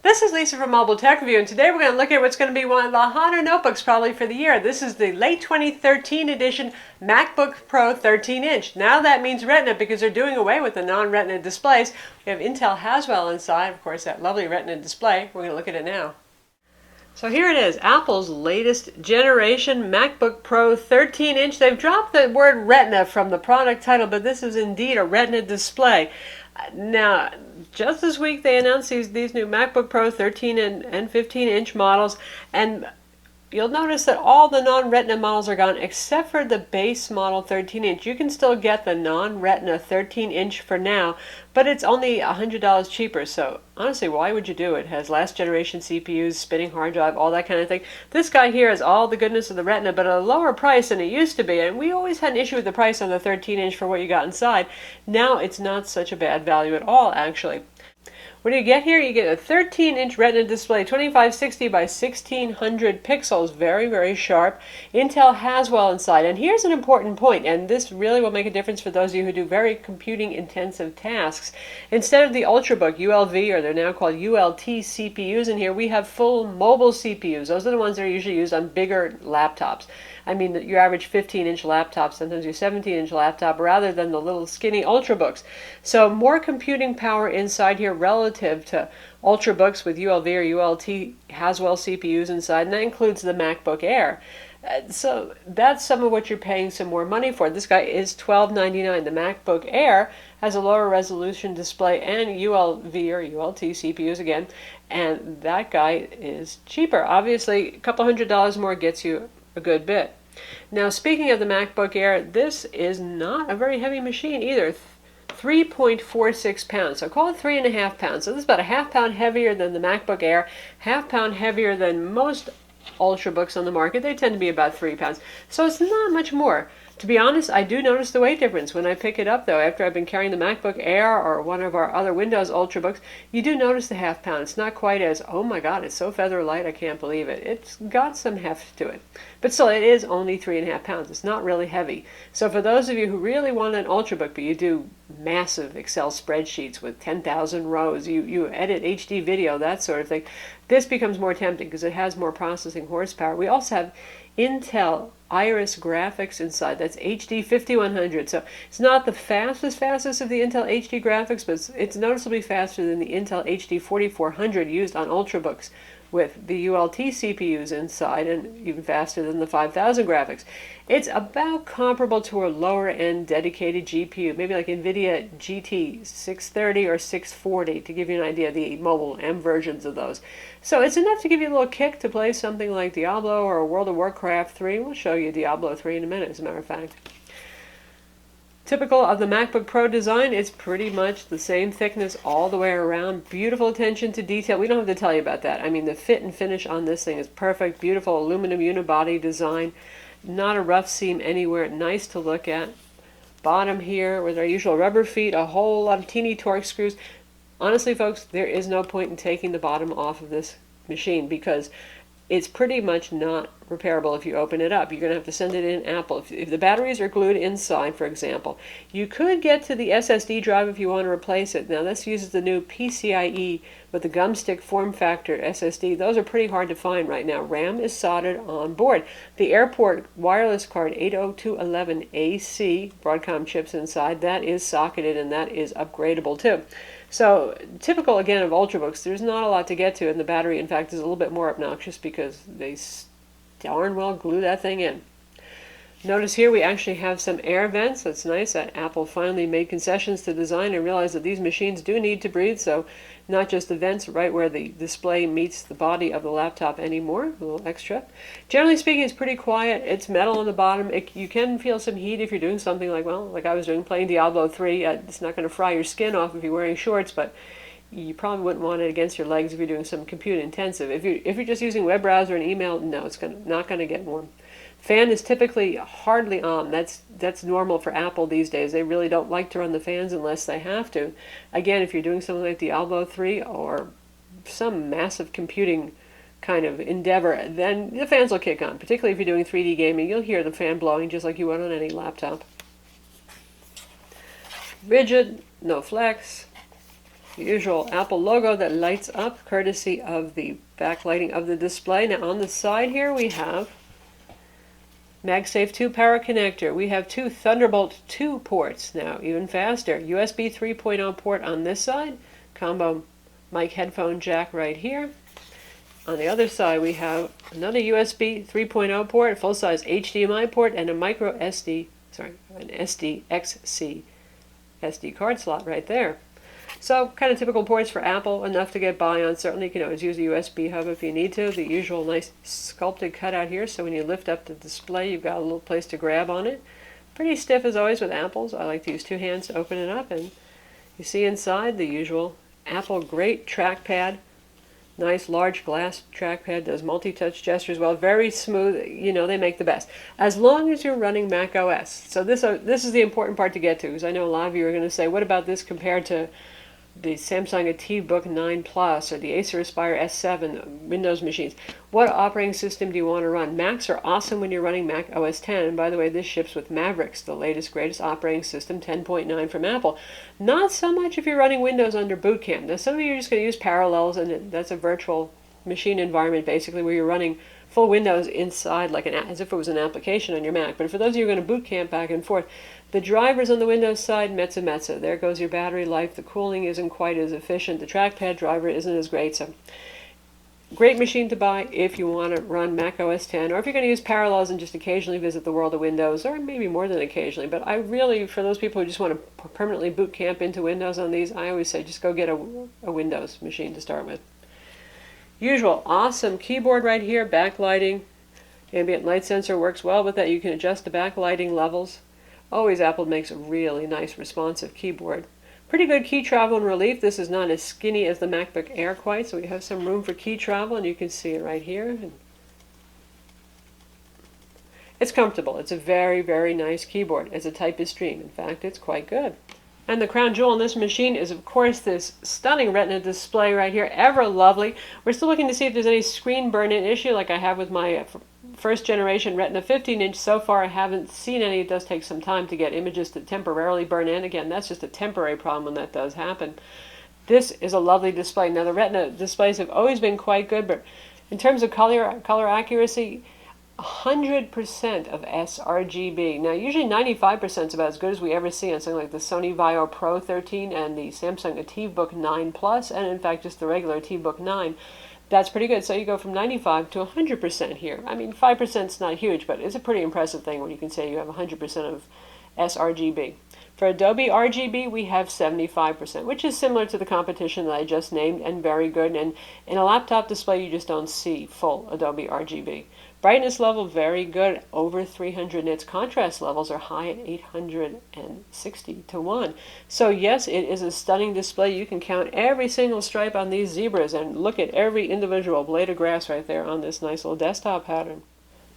This is Lisa from Mobile Tech Review, and today we're going to look at what's going to be one of the hotter notebooks probably for the year. This is the late 2013 edition MacBook Pro 13-inch. Now that means Retina because they're doing away with the non-Retina displays. We have Intel Haswell inside, of course, that lovely Retina display. We're going to look at it now. So here it is, Apple's latest generation MacBook Pro 13-inch. They've dropped the word Retina from the product title, but this is indeed a Retina display. Now, just this week they announced these new MacBook Pro 13 and 15-inch models, and you'll notice that all the non-Retina models are gone except for the base model 13-inch. You can still get the non-Retina 13-inch for now, but it's only $100 cheaper. So honestly, why would you do it? It has last generation CPUs, spinning hard drive, all that kind of thing. This guy here has all the goodness of the Retina, but at a lower price than it used to be. And we always had an issue with the price on the 13-inch for what you got inside. Now it's not such a bad value at all, actually. What do you get here? You get a 13-inch Retina display, 2560 by 1600 pixels, very, very sharp. Intel Haswell inside. And here's an important point, and this really will make a difference for those of you who do very computing-intensive tasks. Instead of the Ultrabook, ULV, or they're now called ULT CPUs in here, we have full mobile CPUs. Those are the ones that are usually used on bigger laptops. I mean, your average 15-inch laptop, sometimes your 17-inch laptop, rather than the little skinny Ultrabooks. So more computing power inside here relative to Ultrabooks with ULV or ULT Haswell CPUs inside, and that includes the MacBook Air. So that's some of what you're paying some more money for. This guy is $12.99. The MacBook Air has a lower resolution display and ULV or ULT CPUs again, and that guy is cheaper. Obviously, a couple $100 more gets you a good bit. Now, speaking of the MacBook Air, this is not a very heavy machine either. 3.46 pounds, so call it 3.5 pounds. So this is about a half pound heavier than the MacBook Air, half pound heavier than most Ultrabooks on the market. They tend to be about 3 pounds. So it's not much more. To be honest, I do notice the weight difference when I pick it up, though. After I've been carrying the MacBook Air or one of our other Windows Ultrabooks, you do notice the half pound. It's not quite as, oh my God, it's so feather light, I can't believe it. It's got some heft to it. But still, it is only 3.5 pounds. It's not really heavy. So for those of you who really want an Ultrabook, but you do massive Excel spreadsheets with 10,000 rows, you edit HD video, that sort of thing, this becomes more tempting because it has more processing horsepower. We also have Intel Iris graphics inside. That's HD 5100. So it's not the fastest of the Intel HD graphics, but it's noticeably faster than the Intel HD 4400 used on Ultrabooks with the ULT CPUs inside, and even faster than the 5000 graphics. It's about comparable to a lower end dedicated GPU, maybe like NVIDIA GT 630 or 640, to give you an idea of the mobile M versions of those. So it's enough to give you a little kick to play something like Diablo or World of Warcraft 3. We'll show you Diablo 3 in a minute, as a matter of fact. Typical of the MacBook Pro design, it's pretty much the same thickness all the way around. Beautiful attention to detail. We don't have to tell you about that. I mean, the fit and finish on this thing is perfect. Beautiful aluminum unibody design. Not a rough seam anywhere. Nice to look at. Bottom here with our usual rubber feet, a whole lot of teeny Torx screws. Honestly, folks, there is no point in taking the bottom off of this machine because it's pretty much not repairable if you open it up. You're going to have to send it in Apple. If the batteries are glued inside, for example, you could get to the SSD drive if you want to replace it. Now, this uses the new PCIe with the gumstick form factor SSD. Those are pretty hard to find right now. RAM is soldered on board. The Airport wireless card 802.11ac, Broadcom chips inside, that is socketed and that is upgradable too. So, typical again of Ultrabooks, there's not a lot to get to, and the battery, in fact, is a little bit more obnoxious because they darn well glue that thing in. Notice here we actually have some air vents. That's nice that Apple finally made concessions to design and realized that these machines do need to breathe, so not just the vents right where the display meets the body of the laptop anymore, a little extra. Generally speaking, it's pretty quiet. It's metal on the bottom. You can feel some heat if you're doing something like, well, like I was doing, playing Diablo 3. It's not going to fry your skin off if you're wearing shorts, but you probably wouldn't want it against your legs if you're doing some compute intensive. If you're just using web browser and email, no, it's not going to get warm. Fan is typically hardly on. That's normal for Apple these days. They really don't like to run the fans unless they have to. Again, if you're doing something like Diablo 3 or some massive computing kind of endeavor, then the fans will kick on. Particularly if you're doing 3D gaming, you'll hear the fan blowing just like you would on any laptop. Rigid, no flex. The usual Apple logo that lights up, courtesy of the backlighting of the display. Now on the side here we have MagSafe 2 power connector. We have two Thunderbolt 2 ports now, even faster. USB 3.0 port on this side, combo mic headphone jack right here. On the other side we have another USB 3.0 port, full-size HDMI port, and a micro SD, an SDXC SD card slot right there. So kind of typical ports for Apple, enough to get by on. Certainly you can always use a USB hub if you need to. The usual nice sculpted cutout here, so when you lift up the display you've got a little place to grab on it. Pretty stiff as always with Apples. I like to use two hands to open it up, and you see inside the usual Apple great trackpad. Nice large glass trackpad, does multi-touch gestures well, very smooth. You know, they make the best. As long as you're running Mac OS. So this is the important part to get to, because I know a lot of you are going to say, what about this compared to the Samsung AtiveBook 9 Plus or the Acer Aspire S7 Windows machines? What operating system do you want to run? Macs are awesome when you're running Mac OS 10. And by the way, this ships with Mavericks, the latest, greatest operating system, 10.9 from Apple. Not so much if you're running Windows under Boot Camp. Now, some of you are just going to use Parallels, and that's a virtual machine environment, basically, where you're running full Windows inside, like as if it was an application on your Mac. But for those of you who are going to boot camp back and forth, the drivers on the Windows side, metza. There goes your battery life. The cooling isn't quite as efficient. The trackpad driver isn't as great. So, great machine to buy if you want to run Mac OS 10, or if you're going to use Parallels and just occasionally visit the world of Windows, or maybe more than occasionally. But I really, for those people who just want to permanently boot camp into Windows on these, I always say just go get a Windows machine to start with. Usual awesome keyboard right here, backlighting. Ambient light sensor works well with that. You can adjust the backlighting levels. Always Apple makes a really nice responsive keyboard. Pretty good key travel and relief. This is not as skinny as the MacBook Air quite, so we have some room for key travel, and you can see it right here. It's comfortable. It's a very, very nice keyboard. As a typist dream. In fact, it's quite good. And the crown jewel in this machine is, of course, this stunning Retina display right here. Ever lovely. We're still looking to see if there's any screen burn-in issue like I have with my first generation Retina 15-inch. So far I haven't seen any. It does take some time to get images to temporarily burn in. Again, that's just a temporary problem when that does happen. This is a lovely display. Now the Retina displays have always been quite good, but in terms of color accuracy, 100% of sRGB. Now usually 95% is about as good as we ever see on something like the Sony Vaio Pro 13 and the Samsung AtiveBook 9 Plus, and in fact just the regular AtiveBook 9. That's pretty good. So you go from 95 to 100% here. I mean, 5% is not huge, but it's a pretty impressive thing when you can say you have 100% of sRGB. For Adobe RGB, we have 75%, which is similar to the competition that I just named, and very good. And in a laptop display, you just don't see full Adobe RGB. Brightness level, very good, over 300 nits. Contrast levels are high at 860 to 1. So yes, it is a stunning display. You can count every single stripe on these zebras and look at every individual blade of grass right there on this nice little desktop pattern.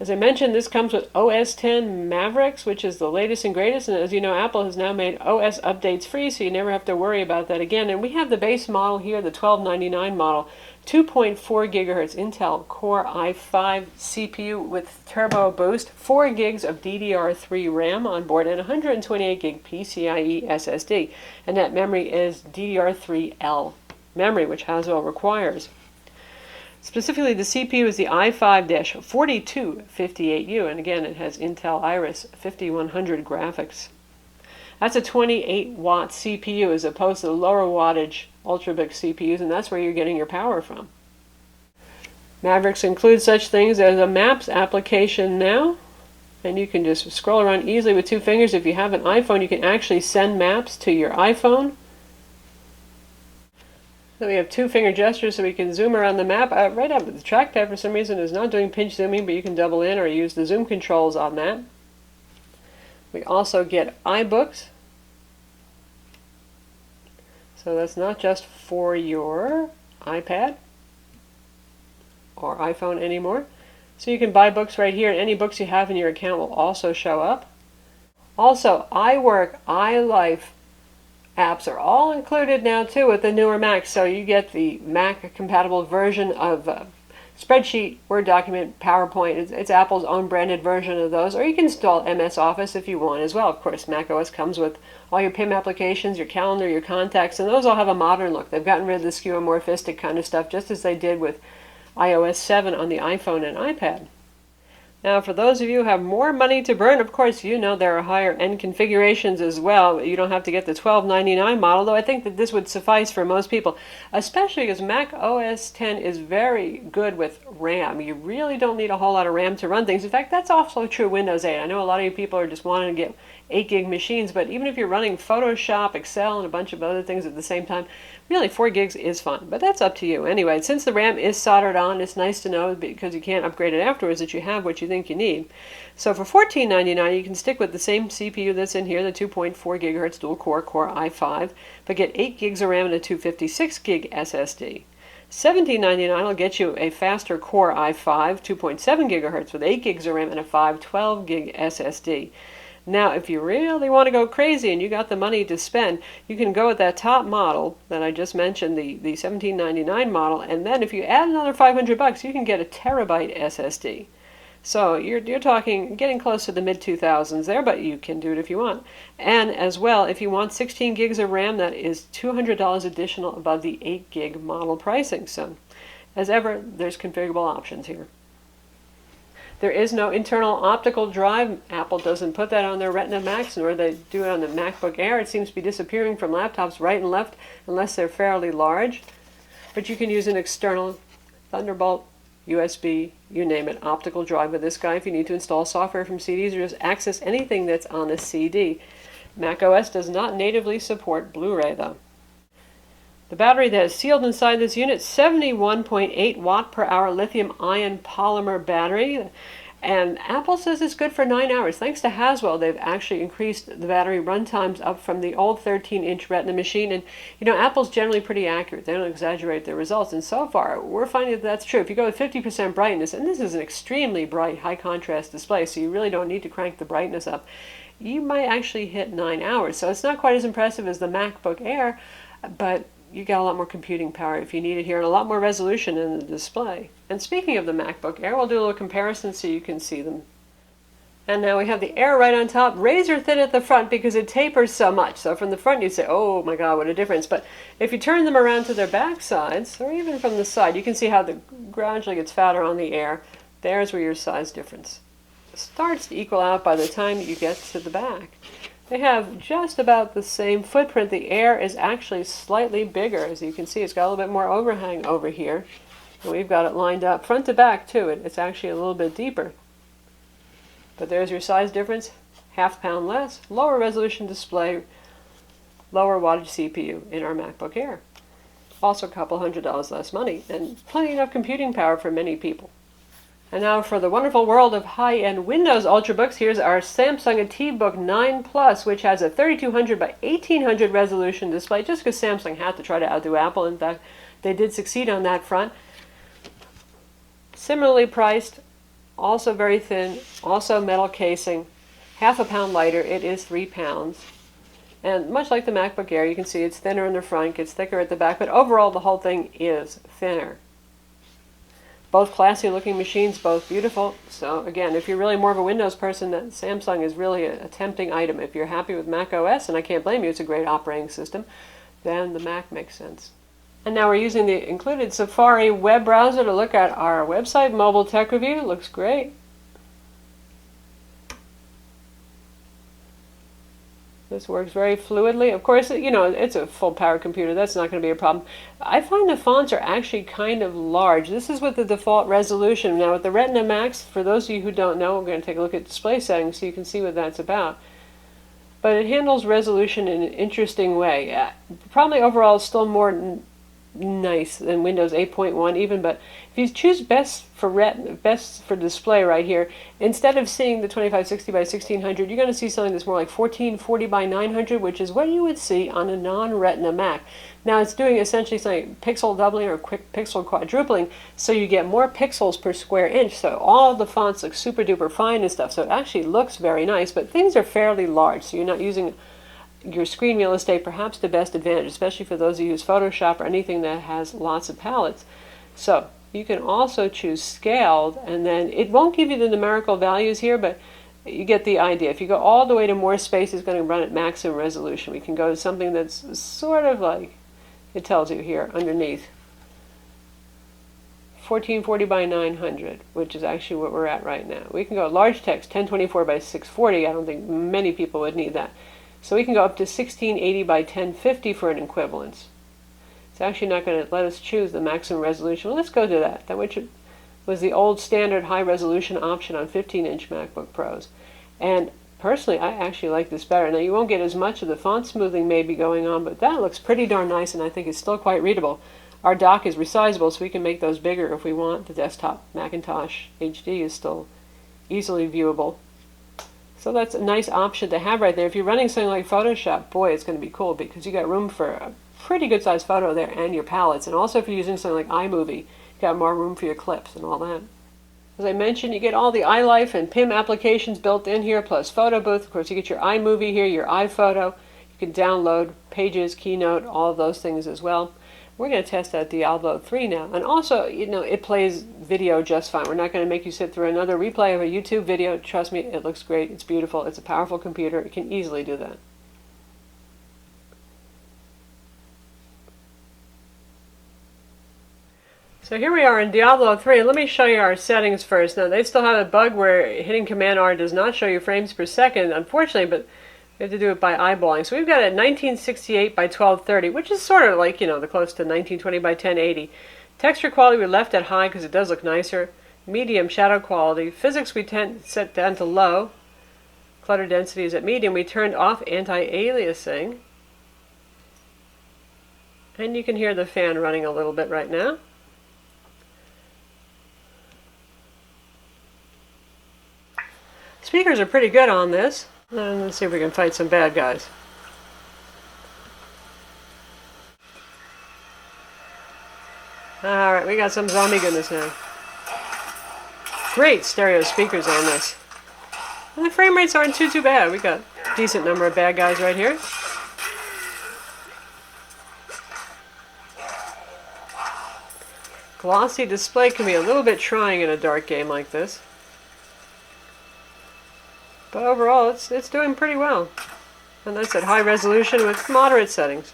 As I mentioned, this comes with OS 10 Mavericks, which is the latest and greatest. And as you know, Apple has now made OS updates free, so you never have to worry about that again. And we have the base model here, the $1299 model, 2.4 gigahertz Intel Core i5 CPU with turbo boost, 4 gigs of DDR3 RAM on board, and 128 gig PCIe SSD. And that memory is DDR3L memory, which Haswell requires. Specifically, the CPU is the i5-4258U, and again, it has Intel Iris 5100 graphics. That's a 28-watt CPU as opposed to the lower wattage Ultrabook CPUs, and that's where you're getting your power from. Mavericks include such things as a Maps application now, and you can just scroll around easily with two fingers. If you have an iPhone, you can actually send maps to your iPhone. So we have two finger gestures so we can zoom around the map. Right up, the trackpad for some reason is not doing pinch zooming, but you can double in or use the zoom controls on that. We also get iBooks. So that's not just for your iPad or iPhone anymore. So you can buy books right here, and any books you have in your account will also show up. Also, iWork, iLife apps are all included now too with the newer Macs. So you get the Mac compatible version of spreadsheet, Word document, PowerPoint. It's Apple's own branded version of those. Or you can install MS Office if you want as well. Of course, macOS comes with all your PIM applications, your calendar, your contacts, and those all have a modern look. They've gotten rid of the skeuomorphistic kind of stuff, just as they did with iOS 7 on the iPhone and iPad. Now, for those of you who have more money to burn, of course, you know there are higher end configurations as well. You don't have to get the $12.99 model, though I think that this would suffice for most people, especially because Mac OS X is very good with RAM. You really don't need a whole lot of RAM to run things. In fact, that's also true of Windows 8. I know a lot of you people are just wanting to get 8 gig machines, but even if you're running Photoshop, Excel, and a bunch of other things at the same time, really 4 gigs is fine, but that's up to you. Anyway, since the RAM is soldered on, it's nice to know, because you can't upgrade it afterwards, that you have what you think you need. So for $14.99, you can stick with the same CPU that's in here, the 2.4 gigahertz dual core i5, but get 8 gigs of RAM and a 256 gig SSD. $17.99 will get you a faster Core i5, 2.7 gigahertz with 8 gigs of RAM and a 512 gig SSD. Now, if you really want to go crazy and you got the money to spend, you can go with that top model that I just mentioned, the $17.99 model, and then if you add another $500, you can get a terabyte SSD. So you're talking getting close to the mid-2000s there, but you can do it if you want. And as well, if you want 16 gigs of RAM, that is $200 additional above the 8 gig model pricing. So, as ever, there's configurable options here. There is no internal optical drive. Apple doesn't put that on their Retina Macs, nor they do it on the MacBook Air. It seems to be disappearing from laptops right and left, unless they're fairly large. But you can use an external Thunderbolt, USB, you name it, optical drive with this guy if you need to install software from CDs or just access anything that's on a CD. macOS does not natively support Blu-ray, though. The battery that is sealed inside this unit, 71.8 watt per hour lithium-ion polymer battery. And Apple says it's good for 9 hours. Thanks to Haswell, they've actually increased the battery run times up from the old 13-inch Retina machine. And, you know, Apple's generally pretty accurate. They don't exaggerate their results. And so far, we're finding that that's true. If you go with 50% brightness, and this is an extremely bright, high-contrast display, so you really don't need to crank the brightness up, you might actually hit 9 hours. So it's not quite as impressive as the MacBook Air, but you got a lot more computing power if you need it here, and a lot more resolution in the display. And speaking of the MacBook Air, we'll do a little comparison so you can see them. And now we have the Air right on top, razor thin at the front because it tapers so much. So from the front you'd say, oh my god, what a difference. But if you turn them around to their back sides, or even from the side, you can see how it gradually gets fatter on the Air. There's where your size difference starts to equal out by the time you get to the back. They have just about the same footprint. The Air is actually slightly bigger. As you can see, it's got a little bit more overhang over here. And we've got it lined up front to back too. It's actually a little bit deeper. But there's your size difference. Half pound less, lower resolution display, lower wattage CPU in our MacBook Air. Also a couple $100 less money, and plenty enough computing power for many people. And now for the wonderful world of high-end Windows Ultrabooks, here's our Samsung ATIVbook 9 Plus, which has a 3200 by 1800 resolution display, just because Samsung had to try to outdo Apple. In fact, they did succeed on that front. Similarly priced, also very thin, also metal casing, half a pound lighter. It is 3 pounds. And much like the MacBook Air, you can see it's thinner in the front, gets thicker at the back, but overall the whole thing is thinner. Both classy looking machines, both beautiful. So again, if you're really more of a Windows person, then Samsung is really a tempting item. If you're happy with Mac OS, and I can't blame you, it's a great operating system, then the Mac makes sense. And now we're using the included Safari web browser to look at our website, Mobile Tech Review. It looks great. This works very fluidly. Of course, you know, it's a full-powered computer. That's not going to be a problem. I find the fonts are actually kind of large. This is with the default resolution. Now, with the Retina Max, for those of you who don't know, we're going to take a look at display settings so you can see what that's about. But it handles resolution in an interesting way. Probably overall still more nice than Windows 8.1 even, but if you choose best for display right here, instead of seeing the 2560 by 1600, you're going to see something that's more like 1440 by 900, which is what you would see on a non-Retina Mac. Now it's doing essentially something pixel doubling or quick pixel quadrupling, so you get more pixels per square inch, so all the fonts look super duper fine and stuff, so it actually looks very nice, but things are fairly large, so you're not using your screen real estate perhaps the best advantage, especially for those who use Photoshop or anything that has lots of palettes. So you can also choose scaled, and then it won't give you the numerical values here, but you get the idea. If you go all the way to more space, it's going to run at maximum resolution. We can go to something that's sort of like, it tells you here underneath, 1440 by 900, which is actually what we're at right now. We can go large text, 1024 by 640. I don't think many people would need that. So we can go up to 1680 by 1050 for an equivalence. It's actually not going to let us choose the maximum resolution. Well, let's go to that, which was the old standard high resolution option on 15-inch MacBook Pros. And personally, I actually like this better. Now, you won't get as much of the font smoothing maybe going on, but that looks pretty darn nice, and I think it's still quite readable. Our dock is resizable, so we can make those bigger if we want. The desktop Macintosh HD is still easily viewable. So that's a nice option to have right there. If you're running something like Photoshop, boy, it's going to be cool because you got room for a pretty good sized photo there and your palettes. And also if you're using something like iMovie, you got more room for your clips and all that. As I mentioned, you get all the iLife and PIM applications built in here, plus Photo Booth. Of course, you get your iMovie here, your iPhoto. You can download Pages, Keynote, all of those things as well. We're going to test out Diablo 3 now. And also, it plays video just fine. We're not going to make you sit through another replay of a YouTube video. Trust me, it looks great. It's beautiful. It's a powerful computer. It can easily do that. So here we are in Diablo 3. Let me show you our settings first. Now, they still have a bug where hitting Command R does not show you frames per second, unfortunately, but we have to do it by eyeballing. So we've got it 1968 by 1230, which is sort of like, the close to 1920 by 1080. Texture quality we left at high because it does look nicer. Medium shadow quality. Physics we set down to low. Clutter density is at medium. We turned off anti-aliasing. And you can hear the fan running a little bit right now. Speakers are pretty good on this. And let's see if we can fight some bad guys. Alright, we got some zombie goodness now. Great stereo speakers on this. And the frame rates aren't too bad. We got a decent number of bad guys right here. Glossy display can be a little bit trying in a dark game like this. But overall, it's doing pretty well. And that's at high resolution with moderate settings.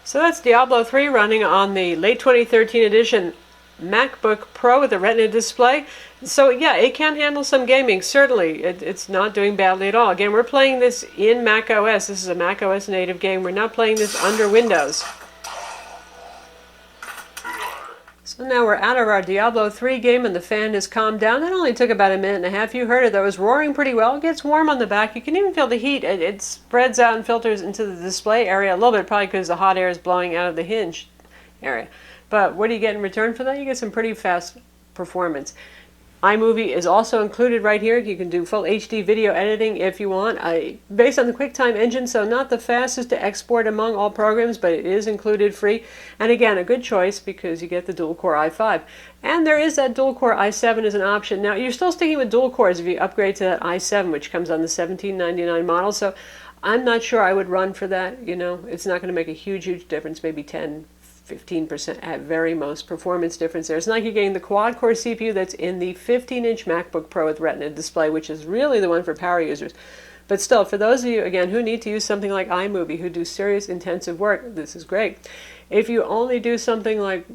So that's Diablo 3 running on the late 2013 edition MacBook Pro with a Retina display. So yeah, it can handle some gaming, certainly. It's not doing badly at all. Again, we're playing this in Mac OS. This is a Mac OS native game. We're not playing this under Windows. So now we're out of our Diablo 3 game and the fan has calmed down. That only took about a minute and a half. You heard it. That was roaring pretty well. It gets warm on the back. You can even feel the heat. It spreads out and filters into the display area a little bit, probably because the hot air is blowing out of the hinge area. But what do you get in return for that? You get some pretty fast performance. iMovie is also included right here. You can do full HD video editing if you want. Based on the QuickTime engine, so not the fastest to export among all programs, but it is included free. And again, a good choice because you get the dual-core i5. And there is that dual-core i7 as an option. Now, you're still sticking with dual cores if you upgrade to that i7, which comes on the $1799 model. So I'm not sure I would run for that. It's not going to make a huge difference, maybe 10-15% at very most performance difference there. It's not like you're getting the quad-core CPU that's in the 15-inch MacBook Pro with Retina display, which is really the one for power users. But still, for those of you, again, who need to use something like iMovie, who do serious intensive work, this is great. If you only do something like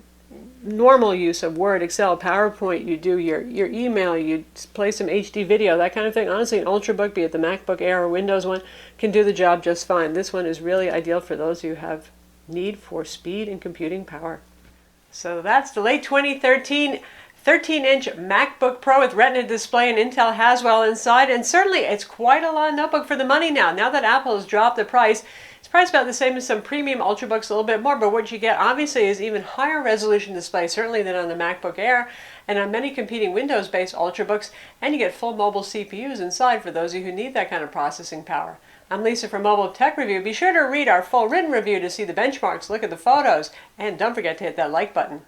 normal use of Word, Excel, PowerPoint, you do your email, you play some HD video, that kind of thing, honestly, an Ultrabook, be it the MacBook Air or Windows one, can do the job just fine. This one is really ideal for those who have need for speed and computing power. So that's the late 2013 13-inch MacBook Pro with Retina display and Intel Haswell inside, and certainly it's quite a lot of notebook for the money now. Now that Apple has dropped the price, it's priced about the same as some premium Ultrabooks, a little bit more, but what you get obviously is even higher resolution display, certainly than on the MacBook Air and on many competing Windows-based Ultrabooks, and you get full mobile CPUs inside for those of you who need that kind of processing power. I'm Lisa from Mobile Tech Review. Be sure to read our full written review to see the benchmarks, look at the photos, and don't forget to hit that like button.